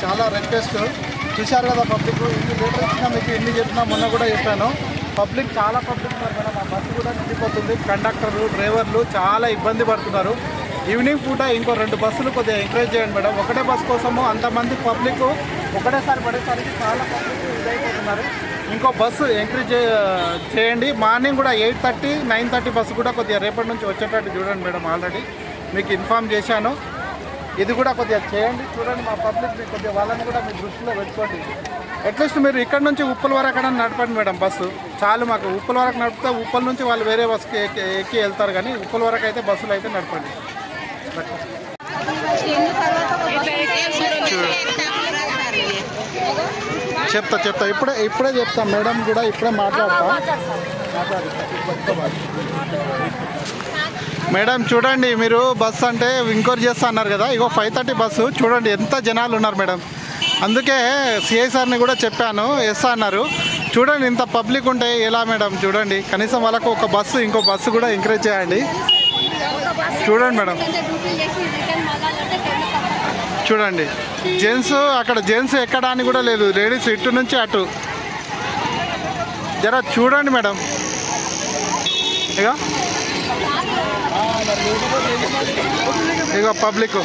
చాలా రిక్వెస్ట్. చూశారు కదా పబ్లిక్, ఇన్ని లీటర్ ఇచ్చినా మీకు ఎన్ని చెప్పినా మొన్న కూడా చెప్పాను. పబ్లిక్ చాలా పబ్లిక్ ఉన్నారు మేడం. ఆ బస్సు కూడా నిండిపోతుంది. కండక్టర్లు డ్రైవర్లు చాలా ఇబ్బంది పడుతున్నారు. ఈవినింగ్ పూట ఇంకో 2 బస్సులు కొద్దిగా ఎంకరేజ్ చేయండి మేడం. ఒకటే బస్సు కోసము అంతమంది పబ్లిక్ ఒకటేసారి పడేసరికి చాలా పబ్లిక్ ఇదైపోతున్నారు. ఇంకో బస్సు ఎంకరేజ్ చేయండి. మార్నింగ్ కూడా 8:30, 9:30 బస్సు కూడా కొద్దిగా రేపటి నుంచి వచ్చేటట్టు చూడండి మేడం. ఆల్రెడీ మీకు ఇన్ఫామ్ చేశాను. ఇది కూడా కొద్దిగా చేయండి. చూడండి మా పబ్లిక్ కొద్దిగా వాళ్ళని కూడా మీ దృష్టిలో పెట్టుకోండి. అట్లీస్ట్ మీరు ఇక్కడ నుంచి ఉప్పల్ వరకు అక్కడ నడపండి మేడం. బస్సు చాలు మాకు. ఉప్పల్ వరకు నడిపితే ఉప్పల్ నుంచి వాళ్ళు వేరే బస్సుకి ఎక్కి వెళ్తారు, కానీ ఉప్పల్ వరకు అయితే బస్సులు అయితే నడపండి. చెప్తా ఇప్పుడే చెప్తా మేడం కూడా ఇప్పుడే మాట్లాడతా. మేడం చూడండి, మీరు బస్సు అంటే ఎంక్వైరీ చేస్తా అన్నారు కదా. ఇగో 5:30 బస్సు చూడండి ఎంత జనాలు ఉన్నారు మేడం. అందుకే సిఐ సార్ని కూడా చెప్పాను, ఎస్ అన్నారు. చూడండి ఇంత పబ్లిక్ ఉంటే ఎలా మేడం. చూడండి కనీసం వాళ్ళకు ఒక బస్సు ఇంకో బస్సు కూడా ఎంకరేజ్ చేయండి. చూడండి మేడం, చూడండి జెంట్స్ అక్కడ జెంట్స్ ఎక్కడానికి కూడా లేదు. లేడీస్ ఇటు నుంచి అటు. జర చూడండి మేడం. ఇక పబ్లిక్